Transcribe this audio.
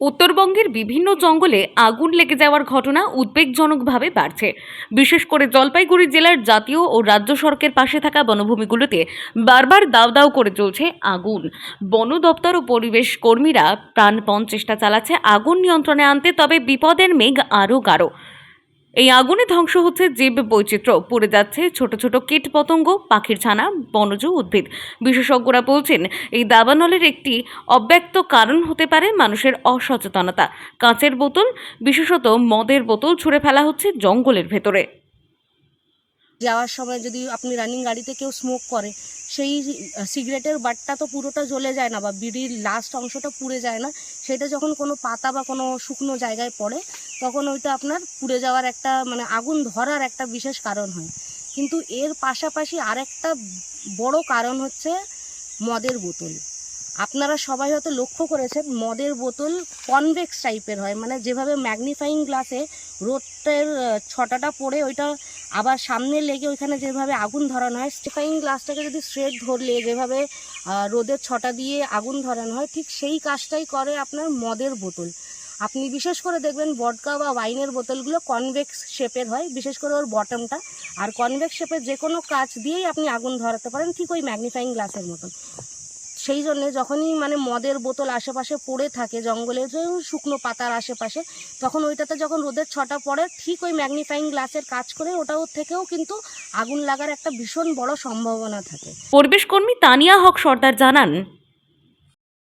উত্তরবঙ্গের বিভিন্ন জঙ্গলে আগুন লেগে যাওয়ার ঘটনা উদ্বেগজনকভাবে বাড়ছে। বিশেষ করে জলপাইগুড়ি জেলার জাতীয় ও রাজ্য সড়কের পাশে থাকা বনভূমিগুলোতে বারবার দাউ দাউ করে জ্বলছে আগুন। বন দপ্তর ও পরিবেশ কর্মীরা প্রাণপণ চেষ্টা চালাচ্ছে আগুন নিয়ন্ত্রণে আনতে, তবে বিপদের মেঘ আরও গাঢ়। এই আগুনে ধ্বংস হচ্ছে জীব বৈচিত্র্য, পুড়ে যাচ্ছে ছোট ছোট কীট পতঙ্গ, পাখির ছানা, বনজ উদ্ভিদ। বিশেষজ্ঞরা বলছেন, এই দাবানলের একটি অব্যক্ত কারণ হতে পারে মানুষের অসচেতনতা। কাঁচের বোতল, বিশেষত মদের বোতল ছুঁড়ে ফেলা হচ্ছে জঙ্গলের ভেতরে। যাওয়ার সময় যদি আপনি রানিং গাড়িতে কেউ স্মোক করে, সেই সিগারেটের বাটটা তো পুরোটা জ্বলে যায় না বা বিড়ির লাস্ট অংশটা পুড়ে যায় না, সেটা যখন কোনো পাতা বা কোনো শুকনো জায়গায় পড়ে তখন ওইটা আপনার পুড়ে যাওয়ার একটা আগুন ধরার একটা বিশেষ কারণ হয়। কিন্তু এর পাশাপাশি আরেকটা বড় কারণ হচ্ছে মদের বোতল। আপনারা সবাই হয়তো লক্ষ্য করেছেন, মদের বোতল কনভেক্স টাইপের হয়, যেভাবে ম্যাগনিফাইং গ্লাসে রোদের ছটাটা পড়ে ওইটা আবার সামনে লেগে ওইখানে যেভাবে আগুন ধরানো হয়, স্টিফাইং গ্লাসটাকে যদি স্ট্রেট ধরলে যেভাবে রোদের ছটা দিয়ে আগুন ধরানো হয়, ঠিক সেই কাজটাই করে আপনার মদের বোতল। আপনি বিশেষ করে দেখবেন ভডকা বা ওয়াইনের বোতলগুলো কনভেক্স শেপের হয়, বিশেষ করে ওর বটমটা। আর কনভেক্স শেপের যে কোনো কাচ দিয়েই আপনি আগুন ধরাতে পারেন, ঠিক ওই ম্যাগনিফাইং গ্লাসের মতন। সেই জন্যে যখনই মদের বোতল আশেপাশে পড়ে থাকে জঙ্গলে, যে শুকনো পাতার আশেপাশে, তখন ওইটাতে যখন রোদের ছটা পড়ে, ঠিক ওই ম্যাগনিফাইং গ্লাসের কাজ করে ওটাও থেকেও কিন্তু আগুন লাগার একটা ভীষণ বড় সম্ভাবনা থাকে। পরিবেশ কর্মী তানিয়া হক সর্দার জানান,